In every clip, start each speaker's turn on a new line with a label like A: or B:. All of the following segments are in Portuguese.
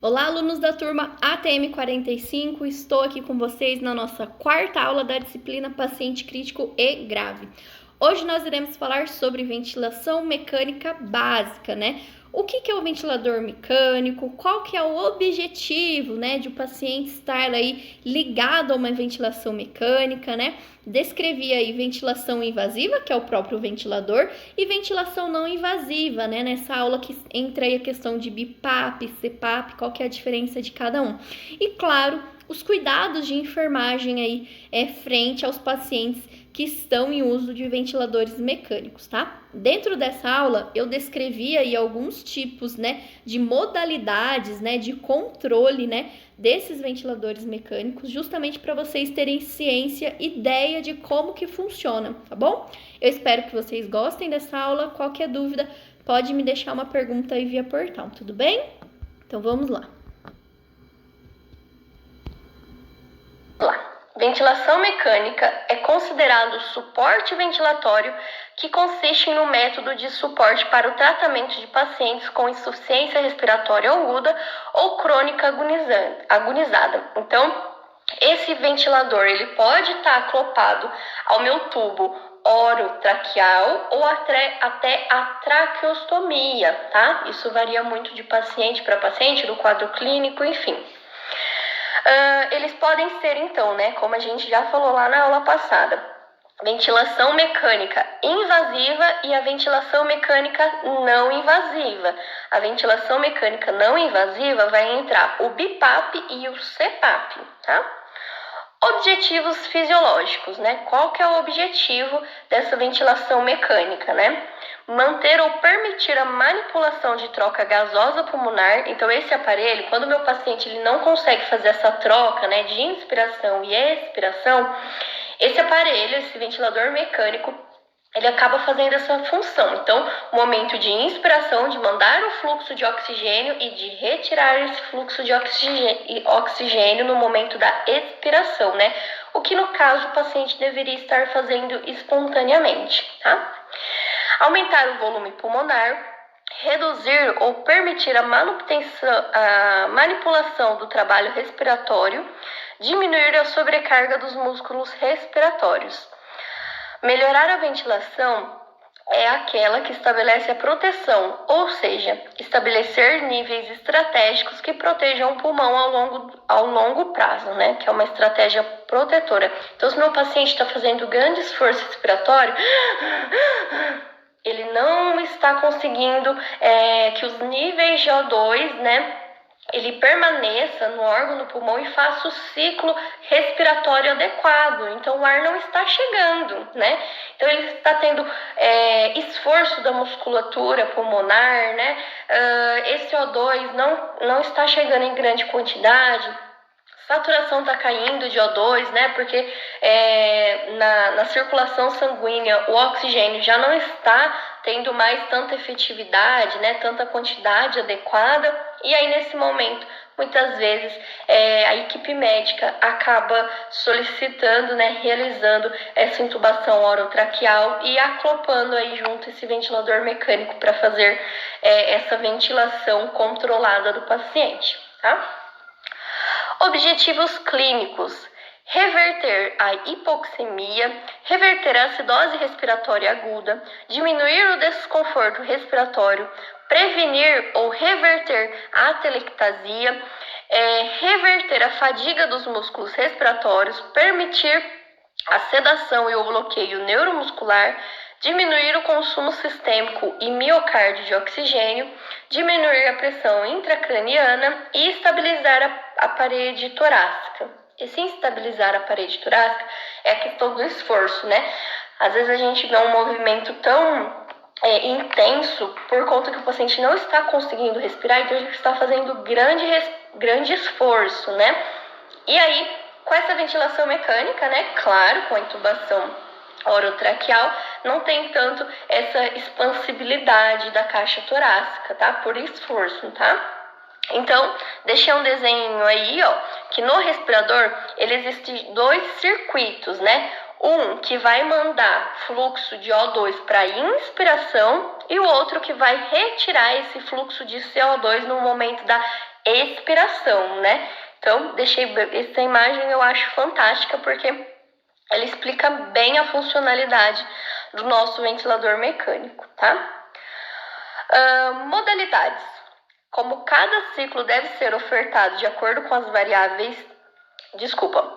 A: Olá, alunos da turma ATM 45, estou aqui com vocês na nossa quarta aula da disciplina Paciente Crítico e Grave. Hoje nós iremos falar sobre ventilação mecânica básica, né? O que é o ventilador mecânico? Qual que é o objetivo, né, de o paciente estar aí ligado a uma ventilação mecânica, né? Descrevi aí ventilação invasiva, que é o próprio ventilador, e ventilação não invasiva, né? Nessa aula que entra aí a questão de BIPAP, CPAP, qual que é a diferença de cada um. E claro, os cuidados de enfermagem aí frente aos pacientes que estão em uso de ventiladores mecânicos, tá? Dentro dessa aula, eu descrevi aí alguns tipos, né, de modalidades, né, de controle, né, desses ventiladores mecânicos, justamente para vocês terem ciência, ideia de como que funciona, tá bom? Eu espero que vocês gostem dessa aula. Qualquer dúvida, pode me deixar uma pergunta aí via portal, tudo bem? Então vamos lá. Ventilação mecânica é considerado suporte ventilatório que consiste no método de suporte para o tratamento de pacientes com insuficiência respiratória aguda ou crônica agonizada. Então, esse ventilador ele pode estar acoplado ao meu tubo orotraqueal ou até a traqueostomia, tá? Isso varia muito de paciente para paciente, do quadro clínico, enfim. Eles podem ser, então, né, como a gente já falou lá na aula passada, ventilação mecânica invasiva e a ventilação mecânica não invasiva. A ventilação mecânica não invasiva vai entrar o BIPAP e o CPAP, tá? Objetivos fisiológicos, né? Qual que é o objetivo dessa ventilação mecânica, né? Manter ou permitir a manipulação de troca gasosa pulmonar. Então, esse aparelho, quando o meu paciente ele não consegue fazer essa troca, né, de inspiração e expiração, esse aparelho, esse ventilador mecânico, ele acaba fazendo essa função. Então, o momento de inspiração, de mandar o fluxo de oxigênio e de retirar esse fluxo de oxigênio no momento da expiração, né? O que, no caso, o paciente deveria estar fazendo espontaneamente, tá? Aumentar o volume pulmonar, reduzir ou permitir a manipulação do trabalho respiratório, diminuir a sobrecarga dos músculos respiratórios. Melhorar a ventilação é aquela que estabelece a proteção, ou seja, estabelecer níveis estratégicos que protejam o pulmão ao longo prazo, né? Que é uma estratégia protetora. Então, se meu paciente está fazendo grande esforço respiratório, ele não está conseguindo que os níveis de O2, né, ele permaneça no órgão do pulmão e faça o ciclo respiratório adequado. Então, o ar não está chegando, né? Então, ele está tendo esforço da musculatura pulmonar, né? Esse O2 não está chegando em grande quantidade. Saturação está caindo de O2, né? Porque na circulação sanguínea o oxigênio já não está tendo mais tanta efetividade, né? Tanta quantidade adequada. E aí, nesse momento, muitas vezes, a equipe médica acaba solicitando, né? Realizando essa intubação orotraqueal e acoplando aí junto esse ventilador mecânico para fazer essa ventilação controlada do paciente, tá? Objetivos clínicos: reverter a hipoxemia, reverter a acidose respiratória aguda, diminuir o desconforto respiratório, prevenir ou reverter a atelectasia, reverter a fadiga dos músculos respiratórios, permitir a sedação e o bloqueio neuromuscular, diminuir o consumo sistêmico e miocárdio de oxigênio, diminuir a pressão intracraniana e estabilizar a parede torácica. Esse estabilizar a parede torácica é a questão do esforço, né? Às vezes a gente vê um movimento tão intenso por conta que o paciente não está conseguindo respirar, então ele está fazendo grande esforço, né? E aí, com essa ventilação mecânica, né? Claro, com a intubação orotraqueal, não tem tanto essa expansibilidade da caixa torácica, tá? Por esforço, tá? Então, deixei um desenho aí, ó, que no respirador, ele existem dois circuitos, né? Um que vai mandar fluxo de O2 para inspiração e o outro que vai retirar esse fluxo de CO2 no momento da expiração, né? Então, deixei essa imagem, eu acho fantástica, porque ela explica bem a funcionalidade do nosso ventilador mecânico, tá? Modalidades. Como cada ciclo deve ser ofertado de acordo com as variáveis...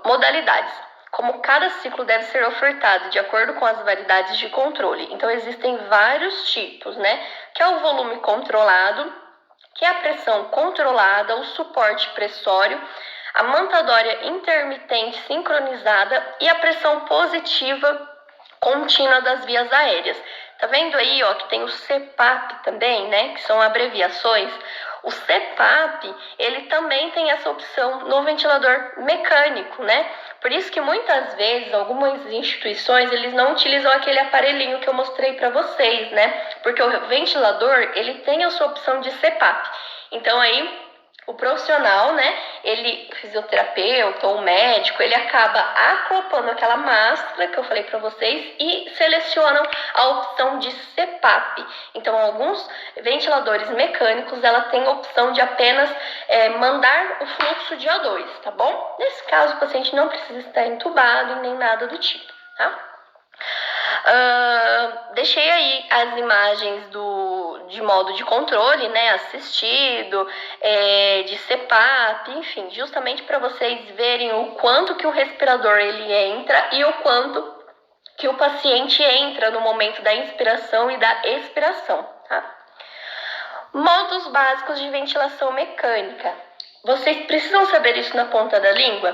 A: Modalidades. Como cada ciclo deve ser ofertado de acordo com as variedades de controle. Então, existem vários tipos, né? Que é o volume controlado, que é a pressão controlada, o suporte pressório, a mantadória intermitente sincronizada e a pressão positiva contínua das vias aéreas. Tá vendo aí, ó, que tem o CPAP também, né, que são abreviações. O CPAP, ele também tem essa opção no ventilador mecânico, né? Por isso que muitas vezes algumas instituições, eles não utilizam aquele aparelhinho que eu mostrei para vocês, né? Porque o ventilador, ele tem a sua opção de CPAP. Então aí o profissional, né, ele, fisioterapeuta ou médico, ele acaba acoplando aquela máscara que eu falei para vocês e selecionam a opção de CPAP. Então, alguns ventiladores mecânicos, ela tem a opção de apenas mandar o fluxo de O2, tá bom? Nesse caso, o paciente não precisa estar entubado e nem nada do tipo, tá? Deixei aí as imagens de modo de controle, né, assistido, de CPAP, enfim, justamente para vocês verem o quanto que o respirador ele entra e o quanto que o paciente entra no momento da inspiração e da expiração, tá? Modos básicos de ventilação mecânica. Vocês precisam saber isso na ponta da língua?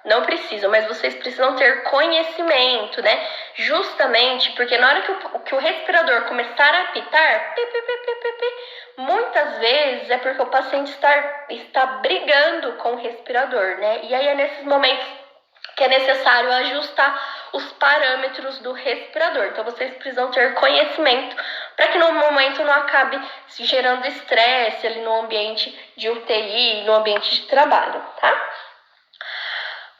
A: Não precisam, mas vocês precisam ter conhecimento, né? Justamente porque na hora que o respirador começar a apitar, muitas vezes é porque o paciente está brigando com o respirador, né? E aí é nesses momentos que é necessário ajustar os parâmetros do respirador. Então, vocês precisam ter conhecimento para que no momento não acabe se gerando estresse ali no ambiente de UTI, no ambiente de trabalho, tá?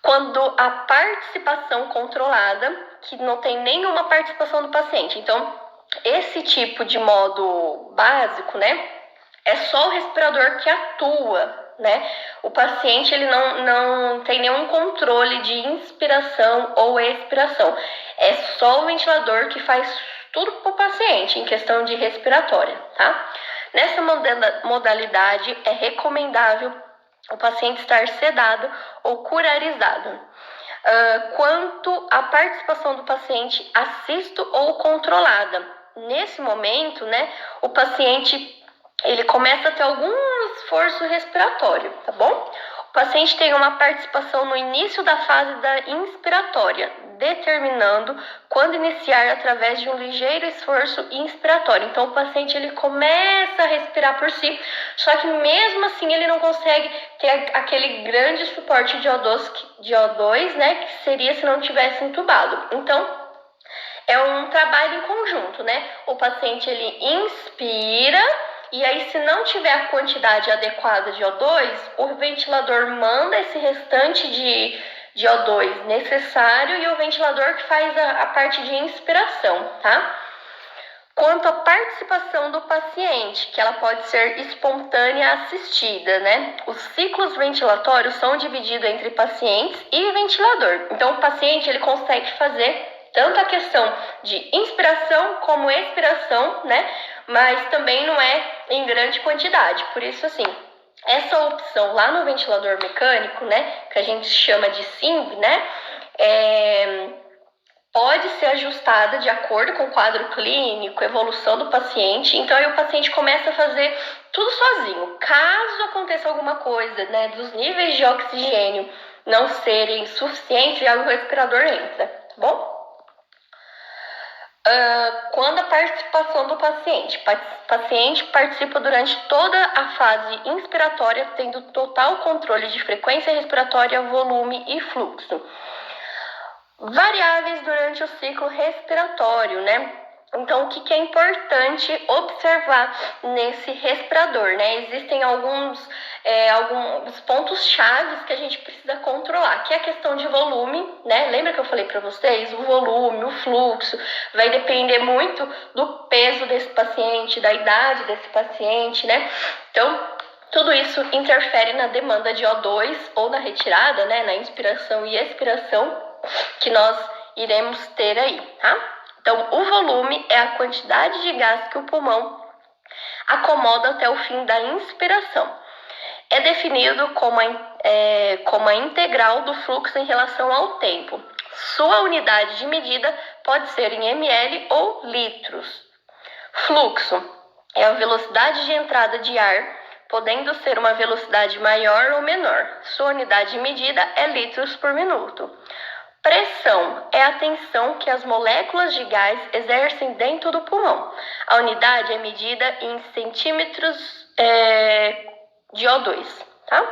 A: Quando a participação controlada, que não tem nenhuma participação do paciente. Então, esse tipo de modo básico, né, é só o respirador que atua, né? O paciente, ele não tem nenhum controle de inspiração ou expiração. É só o ventilador que faz tudo para o paciente em questão de respiratória, tá? Nessa modalidade, é recomendável o paciente estar sedado ou curarizado. Quanto à participação do paciente assisto ou controlada, nesse momento, né, o paciente ele começa a ter algum esforço respiratório, tá bom? O paciente tem uma participação no início da fase da inspiratória, determinando quando iniciar através de um ligeiro esforço inspiratório. Então, o paciente ele começa a respirar por si, só que mesmo assim ele não consegue ter aquele grande suporte de O2, né, que seria se não tivesse entubado. Então, é um trabalho em conjunto, né? O paciente ele inspira e aí, se não tiver a quantidade adequada de O2, o ventilador manda esse restante de O2 necessário e o ventilador que faz a parte de inspiração, tá? Quanto à participação do paciente, que ela pode ser espontânea assistida, né? Os ciclos ventilatórios são divididos entre pacientes e ventilador. Então, o paciente ele consegue fazer tanto a questão de inspiração como expiração, né? Mas também não é em grande quantidade. Por isso, assim, essa opção lá no ventilador mecânico, né? Que a gente chama de SIMV, né? Pode ser ajustada de acordo com o quadro clínico, evolução do paciente. Então, aí o paciente começa a fazer tudo sozinho. Caso aconteça alguma coisa, né, dos níveis de oxigênio não serem suficientes, aí o respirador entra, tá bom? Quando a participação do paciente. O paciente participa durante toda a fase inspiratória, tendo total controle de frequência respiratória, volume e fluxo. Variáveis durante o ciclo respiratório, né? Então, o que é importante observar nesse respirador, né? Existem alguns pontos chaves que a gente precisa controlar, que é a questão de volume, né? Lembra que eu falei para vocês? O volume, o fluxo, vai depender muito do peso desse paciente, da idade desse paciente, né? Então, Tudo isso interfere na demanda de O2 ou na retirada, né, na inspiração e expiração que nós iremos ter aí, tá? Então, o volume é a quantidade de gás que o pulmão acomoda até o fim da inspiração. É definido como a integral do fluxo em relação ao tempo. Sua unidade de medida pode ser em ml ou litros. Fluxo é a velocidade de entrada de ar, podendo ser uma velocidade maior ou menor. Sua unidade de medida é litros por minuto. Pressão é a tensão que as moléculas de gás exercem dentro do pulmão. A unidade é medida em centímetros de O2, tá?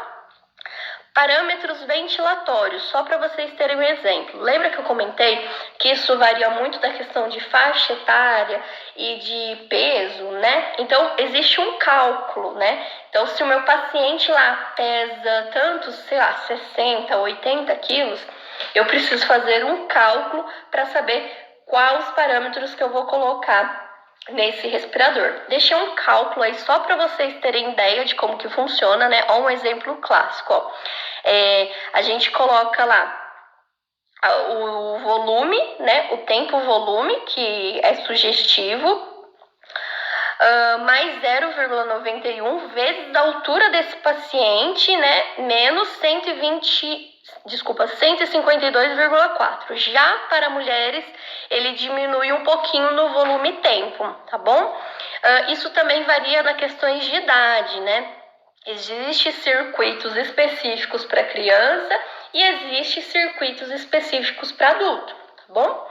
A: Parâmetros ventilatórios, só para vocês terem um exemplo. Lembra que eu comentei que isso varia muito da questão de faixa etária e de peso, né? Então, existe um cálculo, né? Então, se o meu paciente lá pesa tantos, 60, 80 quilos, eu preciso fazer um cálculo para saber quais os parâmetros que eu vou colocar nesse respirador. Deixei um cálculo aí só para vocês terem ideia de como que funciona, né? Ó, um exemplo clássico, ó. A gente coloca lá o volume, né? O tempo volume, que é sugestivo, mais 0,91 vezes a altura desse paciente, né? Menos 152,4. Já para mulheres, ele diminui um pouquinho no volume e tempo, tá bom? Isso também varia nas questões de idade, né? Existem circuitos específicos para criança e existem circuitos específicos para adulto, tá bom?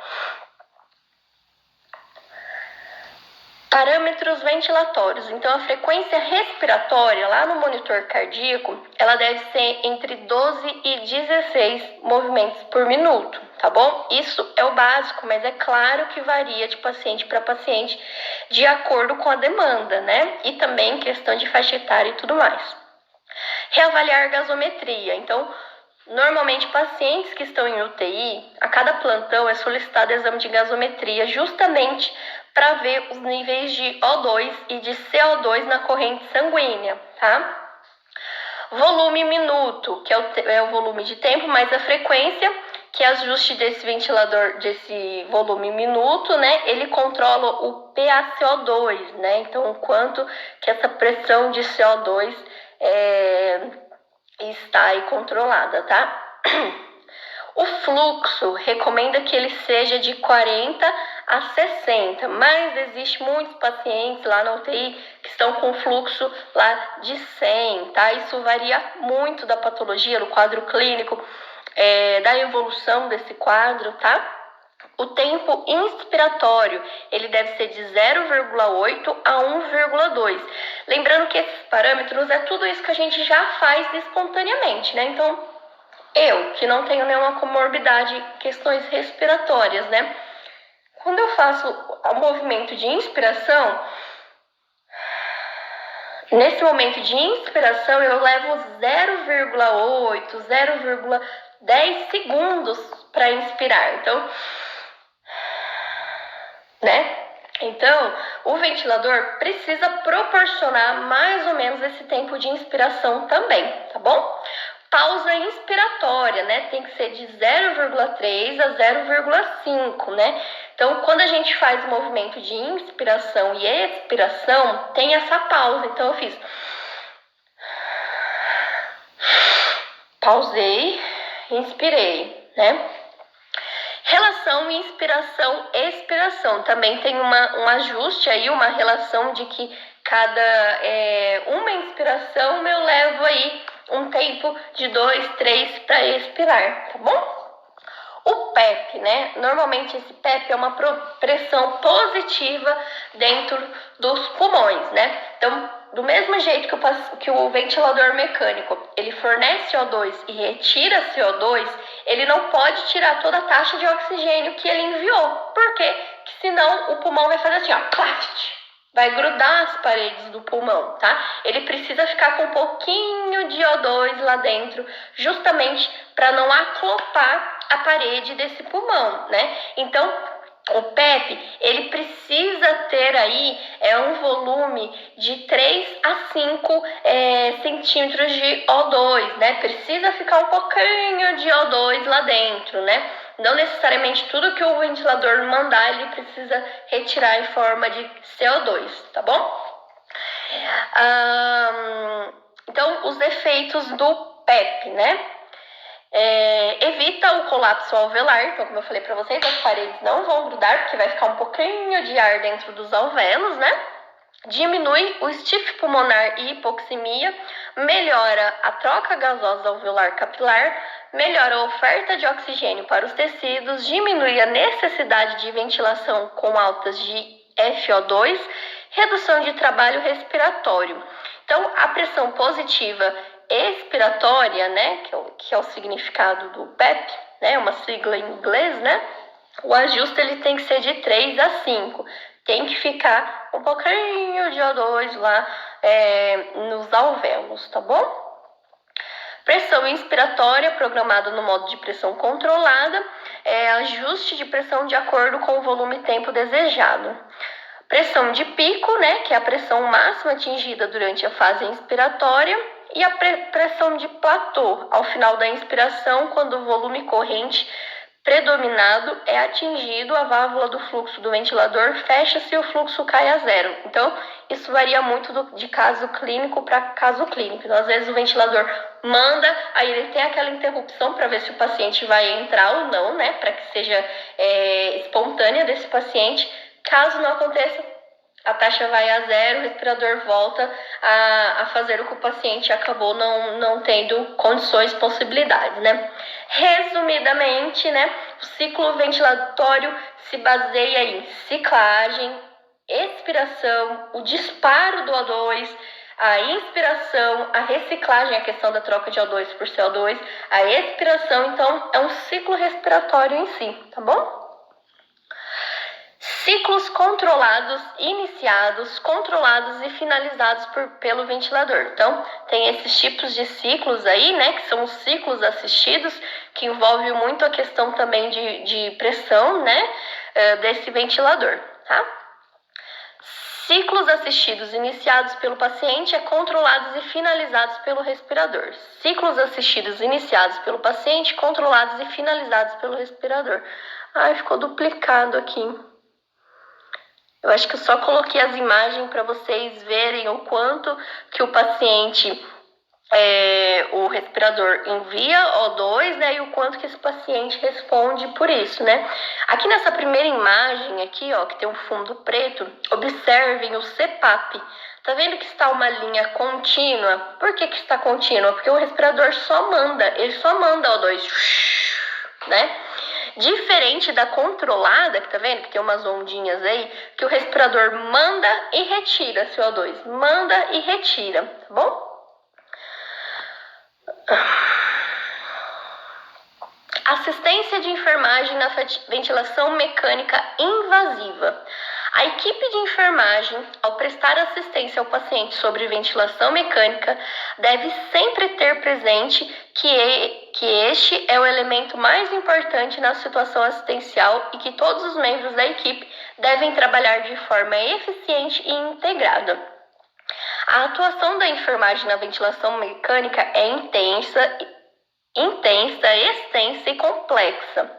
A: Parâmetros ventilatórios. Então, a frequência respiratória lá no monitor cardíaco, ela deve ser entre 12 e 16 movimentos por minuto, tá bom? Isso é o básico, mas é claro que varia de paciente para paciente de acordo com a demanda, né? E também questão de faixa etária e tudo mais. Reavaliar gasometria. Então, normalmente, pacientes que estão em UTI, a cada plantão é solicitado exame de gasometria justamente para ver os níveis de O2 e de CO2 na corrente sanguínea, tá? Volume minuto, que é o volume de tempo, mais a frequência, que é ajuste desse ventilador, desse volume minuto, né? Ele controla o PaCO2, né? Então, o quanto que essa pressão de CO2 está aí controlada, tá? O fluxo recomenda que ele seja de 40 a 60, mas existe muitos pacientes lá na UTI que estão com fluxo lá de 100, tá? Isso varia muito da patologia, do quadro clínico, da evolução desse quadro, tá? O tempo inspiratório, ele deve ser de 0,8 a 1,2. Lembrando que esses parâmetros é tudo isso que a gente já faz espontaneamente, né? Então, eu, que não tenho nenhuma comorbidade, questões respiratórias, né? Quando eu faço o movimento de inspiração, nesse momento de inspiração, eu levo 0,8, 0,10 segundos para inspirar. Então, o ventilador precisa proporcionar mais ou menos esse tempo de inspiração também, tá bom? Pausa inspiratória, né? Tem que ser de 0,3 a 0,5, né? Então, quando a gente faz o movimento de inspiração e expiração, tem essa pausa. Então, eu fiz... Pausei, inspirei, né? Relação inspiração-expiração. Também tem um ajuste aí, uma relação de que uma inspiração eu levo aí um tempo de 2, 3 para expirar, tá bom? O PEP, né? Normalmente esse PEP é uma pressão positiva dentro dos pulmões, né? Então, do mesmo jeito que o ventilador mecânico, ele fornece CO2 e retira CO2, ele não pode tirar toda a taxa de oxigênio que ele enviou. Por quê? Porque senão o pulmão vai fazer assim, ó, claft. Vai grudar as paredes do pulmão, tá? Ele precisa ficar com um pouquinho de O2 lá dentro, justamente para não aclopar a parede desse pulmão, né? Então, o PEP, ele precisa ter aí um volume de 3 a 5 centímetros de O2, né? Precisa ficar um pouquinho de O2 lá dentro, né? Não necessariamente tudo que o ventilador mandar, ele precisa retirar em forma de CO2, tá bom? Então, os efeitos do PEP, né? Evita o colapso alveolar, então como eu falei para vocês, as paredes não vão grudar, porque vai ficar um pouquinho de ar dentro dos alvéolos, né? Diminui o estifo pulmonar e hipoxemia, melhora a troca gasosa alveolar capilar, melhora a oferta de oxigênio para os tecidos, diminui a necessidade de ventilação com altas de FO2, redução de trabalho respiratório. Então, a pressão positiva expiratória, né, que é o significado do PEP, né, uma sigla em inglês, né, o ajuste ele tem que ser de 3 a 5. Tem que ficar um pouquinho de O2 lá nos alvéolos, tá bom? Pressão inspiratória programada no modo de pressão controlada, ajuste de pressão de acordo com o volume e tempo desejado. Pressão de pico, né, que é a pressão máxima atingida durante a fase inspiratória, e a pressão de platô, ao final da inspiração, quando o volume corrente predominado é atingido, a válvula do fluxo do ventilador fecha-se e o fluxo cai a zero. Então, isso varia muito de caso clínico para caso clínico. Então, às vezes o ventilador manda, aí ele tem aquela interrupção para ver se o paciente vai entrar ou não, né, para que seja espontânea desse paciente. Caso não aconteça, a taxa vai a zero, o respirador volta a fazer o que o paciente acabou não tendo condições, possibilidades, né? Resumidamente, né, o ciclo ventilatório se baseia em ciclagem, expiração, o disparo do O2, a inspiração, a reciclagem, a questão da troca de O2 por CO2, a expiração, então, é um ciclo respiratório em si, tá bom? Ciclos controlados, iniciados, controlados e finalizados pelo ventilador. Então, tem esses tipos de ciclos aí, né, que são os ciclos assistidos, que envolve muito a questão também de pressão, né, desse ventilador, tá? Ciclos assistidos iniciados pelo paciente controlados e finalizados pelo respirador. Ciclos assistidos iniciados pelo paciente, controlados e finalizados pelo respirador. Ai, ficou duplicado aqui. Eu acho que eu só coloquei as imagens para vocês verem o quanto que o paciente, o respirador envia O2, né, e o quanto que esse paciente responde por isso, né? Aqui nessa primeira imagem aqui, ó, que tem um fundo preto, observem o CPAP. Tá vendo que está uma linha contínua? Por que está contínua? Porque o respirador ele só manda O2, né? Diferente da controlada, que tá vendo que tem umas ondinhas aí, que o respirador manda e retira CO2. Manda e retira, tá bom? Assistência de enfermagem na ventilação mecânica invasiva. A equipe de enfermagem, ao prestar assistência ao paciente sobre ventilação mecânica, deve sempre ter presente que este é o elemento mais importante na situação assistencial e que todos os membros da equipe devem trabalhar de forma eficiente e integrada. A atuação da enfermagem na ventilação mecânica é intensa, extensa e complexa.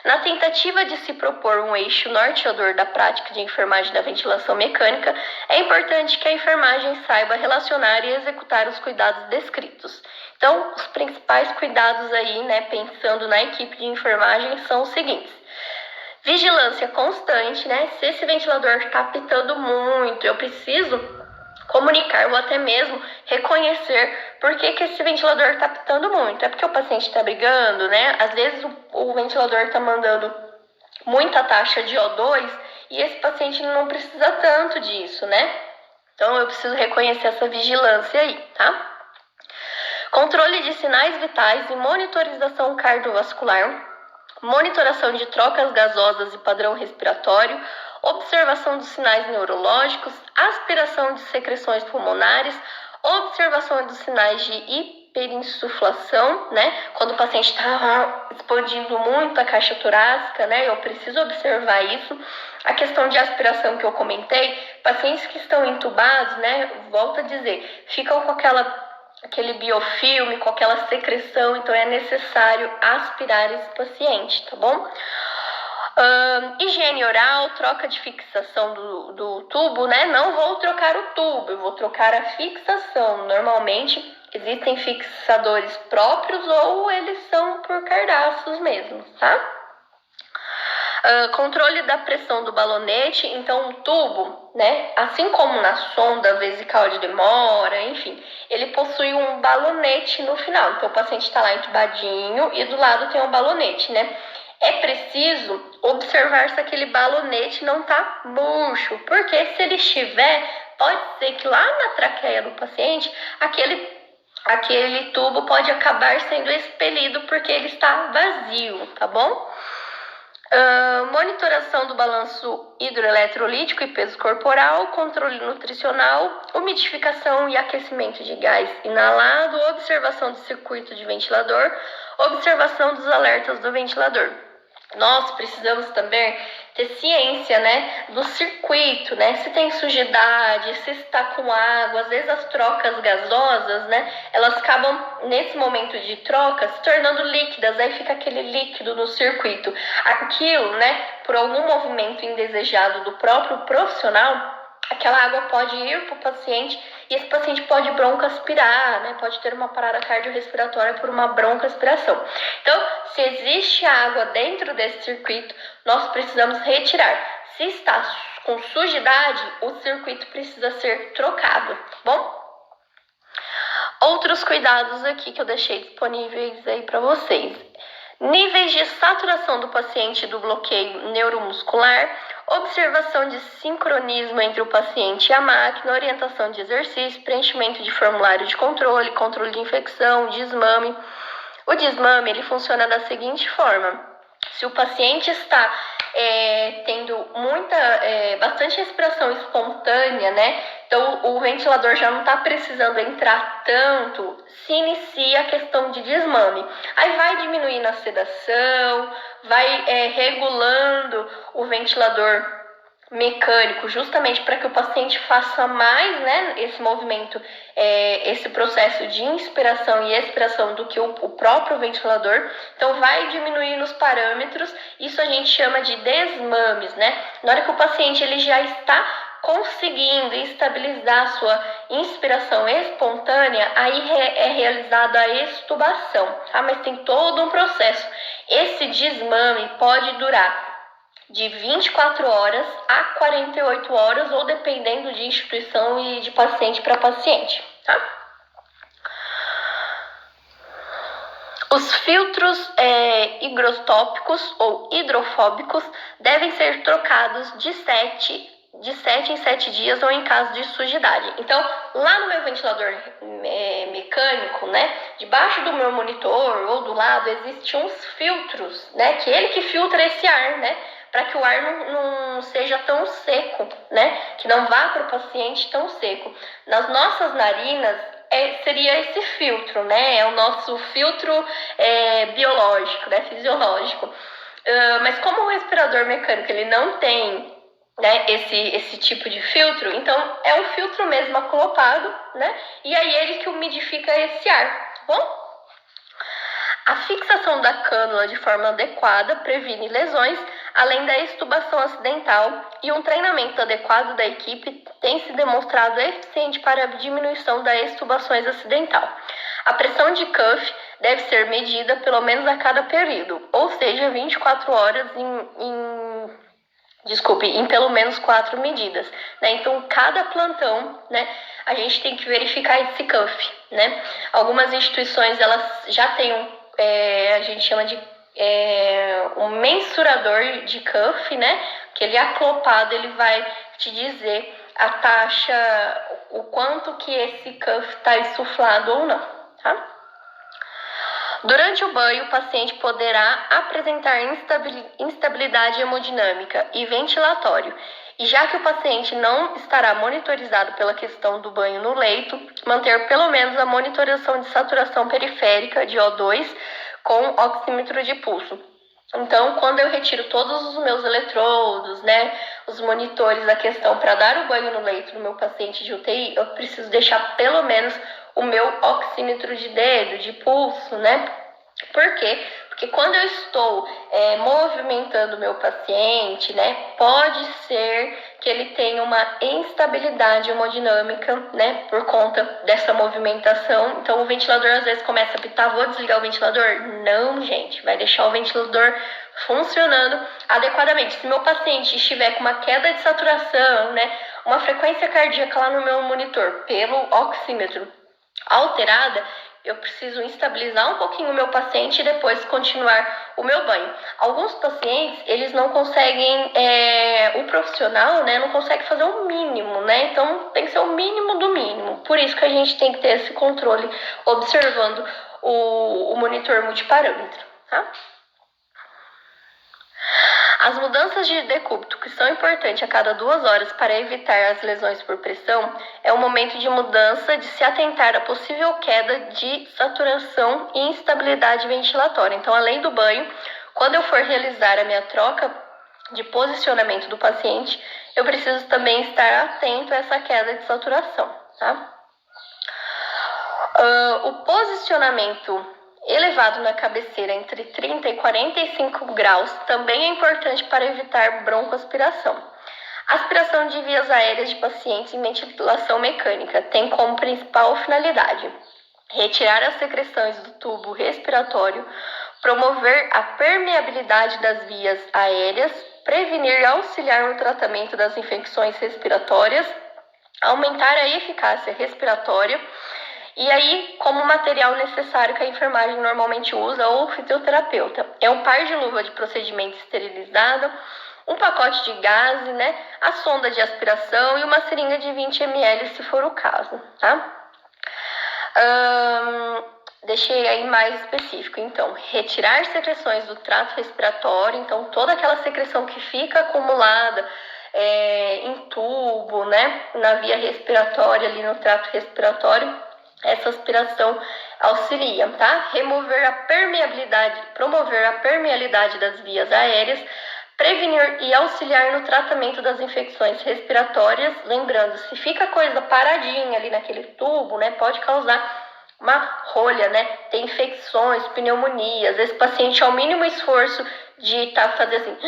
A: Na tentativa de se propor um eixo norteador da prática de enfermagem da ventilação mecânica, é importante que a enfermagem saiba relacionar e executar os cuidados descritos. Então, os principais cuidados aí, né, pensando na equipe de enfermagem, são os seguintes. Vigilância constante, né? Se esse ventilador está apitando muito, eu preciso comunicar ou até mesmo reconhecer por que esse ventilador está apitando muito. É porque o paciente está brigando, né? Às vezes o ventilador está mandando muita taxa de O2 e esse paciente não precisa tanto disso, né? Então eu preciso reconhecer essa vigilância aí, tá? Controle de sinais vitais e monitorização cardiovascular, monitoração de trocas gasosas e padrão respiratório, observação dos sinais neurológicos, aspiração de secreções pulmonares, observação dos sinais de hiperinsuflação, né? Quando o paciente está expandindo muito a caixa torácica, né? Eu preciso observar isso. A questão de aspiração que eu comentei, pacientes que estão entubados, né? Volto a dizer, ficam com aquele biofilme, com aquela secreção, então é necessário aspirar esse paciente, tá bom? Higiene oral, troca de fixação do tubo, né? Não vou trocar o tubo, eu vou trocar a fixação. Normalmente existem fixadores próprios ou eles são por cardaços mesmo, tá? Controle da pressão do balonete, então o tubo, né? Assim como na sonda vesical de demora, enfim, ele possui um balonete no final. Então o paciente está lá entubadinho e do lado tem um balonete, né? É preciso observar se aquele balonete não está murcho, porque se ele estiver, pode ser que lá na traqueia do paciente, aquele tubo pode acabar sendo expelido porque ele está vazio, tá bom? Monitoração do balanço hidroeletrolítico e peso corporal, controle nutricional, umidificação e aquecimento de gás inalado, observação do circuito de ventilador, observação dos alertas do ventilador. Nós precisamos também ter ciência, né, do circuito, né, se tem sujidade, se está com água, às vezes as trocas gasosas, né, elas acabam nesse momento de troca se tornando líquidas, aí fica aquele líquido no circuito. Aquilo, né, por algum movimento indesejado do próprio profissional, aquela água pode ir para o paciente e esse paciente pode broncoaspirar, né? Pode ter uma parada cardiorrespiratória por uma broncoaspiração. Então, se existe água dentro desse circuito, nós precisamos retirar. Se está com sujidade, o circuito precisa ser trocado, tá bom? Outros cuidados aqui que eu deixei disponíveis aí para vocês. Níveis de saturação do paciente do bloqueio neuromuscular, observação de sincronismo entre o paciente e a máquina, orientação de exercício, preenchimento de formulário de controle, controle de infecção, desmame. O desmame ele funciona da seguinte forma: se o paciente está tendo bastante respiração espontânea, né? Então o ventilador já não está precisando entrar tanto, se inicia a questão de desmame. Aí vai diminuindo a sedação, vai regulando o ventilador mecânico, justamente para que o paciente faça mais, né, esse movimento, esse processo de inspiração e expiração do que o próprio ventilador. Então vai diminuindo os parâmetros, isso a gente chama de desmames, né? Na hora que o paciente ele já está conseguindo estabilizar a sua inspiração espontânea, aí é realizada a extubação, tá? Mas tem todo um processo. Esse desmame pode durar de 24 horas a 48 horas, ou dependendo de instituição e de paciente para paciente, tá? Os filtros higrostópicos ou hidrofóbicos devem ser trocados de 7 em 7 dias ou em caso de sujidade. Então, lá no meu ventilador mecânico, né, debaixo do meu monitor ou do lado, existem uns filtros, né, que ele que filtra esse ar, né, para que o ar não seja tão seco, né, que não vá para o paciente tão seco. Nas nossas narinas, seria esse filtro, né, é o nosso filtro biológico, né, fisiológico. Mas como o respirador mecânico ele não tem, né, esse tipo de filtro, então é um filtro mesmo acoplado, né, e aí ele que umidifica esse ar, tá bom? A fixação da cânula de forma adequada previne lesões, além da extubação acidental, e um treinamento adequado da equipe tem se demonstrado eficiente para a diminuição das extubações acidental. A pressão de cuff deve ser medida pelo menos a cada período, ou seja, 24 horas em pelo menos 4 medidas, né? Então, cada plantão, né, a gente tem que verificar esse cuff, né? Algumas instituições, elas já têm a gente chama de um mensurador de cuff, né? Que ele acoplado, ele vai te dizer a taxa, o quanto que esse cuff está insuflado ou não, tá? Durante o banho, o paciente poderá apresentar instabilidade hemodinâmica e ventilatório. E já que o paciente não estará monitorizado pela questão do banho no leito, manter pelo menos a monitorização de saturação periférica de O2 com oxímetro de pulso. Então, quando eu retiro todos os meus eletrodos, né, os monitores da questão para dar o banho no leito do meu paciente de UTI, eu preciso deixar pelo menos o meu oxímetro de dedo, de pulso, né? Por quê? Porque quando eu estou movimentando o meu paciente, né, pode ser que ele tenha uma instabilidade hemodinâmica, né, por conta dessa movimentação. Então, o ventilador às vezes começa a apitar, vou desligar o ventilador? Não, gente, vai deixar o ventilador funcionando adequadamente. Se meu paciente estiver com uma queda de saturação, né, uma frequência cardíaca lá no meu monitor pelo oxímetro alterada, eu preciso estabilizar um pouquinho o meu paciente e depois continuar o meu banho. Alguns pacientes, eles não conseguem, o profissional, né, não consegue fazer o mínimo, né? Então, tem que ser o mínimo do mínimo. Por isso que a gente tem que ter esse controle observando o monitor multiparâmetro, tá? As mudanças de decúbito, que são importantes a cada 2 horas para evitar as lesões por pressão, é o momento de mudança de se atentar à possível queda de saturação e instabilidade ventilatória. Então, além do banho, quando eu for realizar a minha troca de posicionamento do paciente, eu preciso também estar atento a essa queda de saturação, tá? O posicionamento elevado na cabeceira entre 30 e 45 graus também é importante para evitar broncoaspiração. Aspiração de vias aéreas de pacientes em ventilação mecânica tem como principal finalidade retirar as secreções do tubo respiratório, promover a permeabilidade das vias aéreas, prevenir e auxiliar no tratamento das infecções respiratórias, aumentar a eficácia respiratória. E aí, como material necessário que a enfermagem normalmente usa, ou o fisioterapeuta, é um par de luva de procedimento esterilizado, um pacote de gaze, né, a sonda de aspiração e uma seringa de 20 ml, se for o caso, tá? Deixei aí mais específico, então, retirar secreções do trato respiratório, então toda aquela secreção que fica acumulada em tubo, né, na via respiratória, ali no trato respiratório, essa aspiração auxilia, tá? Remover a permeabilidade, promover a permeabilidade das vias aéreas, prevenir e auxiliar no tratamento das infecções respiratórias. Lembrando, se fica coisa paradinha ali naquele tubo, né, pode causar uma rolha, né? Tem infecções, pneumonias. Esse paciente, ao mínimo esforço de fazer assim,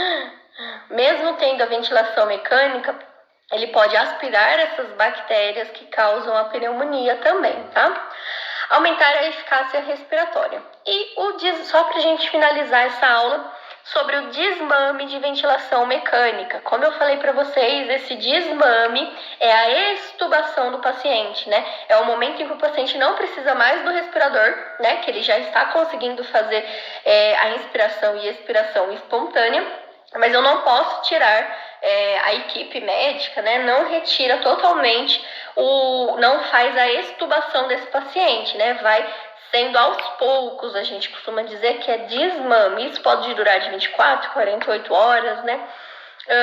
A: mesmo tendo a ventilação mecânica, ele pode aspirar essas bactérias que causam a pneumonia também, tá? Aumentar a eficácia respiratória. E só para a gente finalizar essa aula, sobre o desmame de ventilação mecânica. Como eu falei para vocês, esse desmame é a extubação do paciente, né? É o momento em que o paciente não precisa mais do respirador, né? Que ele já está conseguindo fazer a inspiração e expiração espontânea, mas eu não posso tirar a equipe médica, né? Não retira totalmente não faz a extubação desse paciente, né? Vai sendo aos poucos, a gente costuma dizer que é desmame. Isso pode durar de 24, 48 horas, né?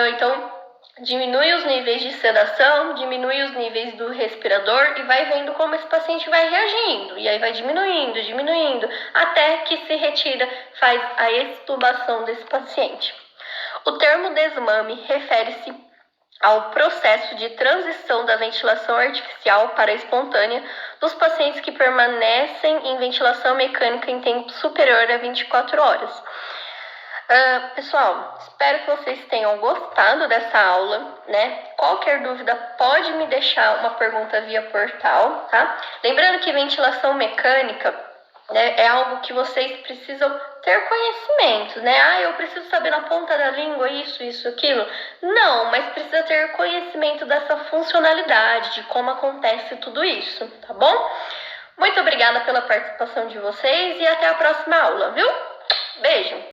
A: Então, diminui os níveis de sedação, diminui os níveis do respirador e vai vendo como esse paciente vai reagindo. E aí vai diminuindo, até que se retira, faz a extubação desse paciente. O termo desmame refere-se ao processo de transição da ventilação artificial para a espontânea dos pacientes que permanecem em ventilação mecânica em tempo superior a 24 horas. Pessoal, espero que vocês tenham gostado dessa aula, né? Qualquer dúvida pode me deixar uma pergunta via portal, tá? Lembrando que ventilação mecânica, né, é algo que vocês precisam ter conhecimento, né? Eu preciso saber na ponta da língua isso, aquilo. Não, mas precisa ter conhecimento dessa funcionalidade, de como acontece tudo isso, tá bom? Muito obrigada pela participação de vocês e até a próxima aula, viu? Beijo!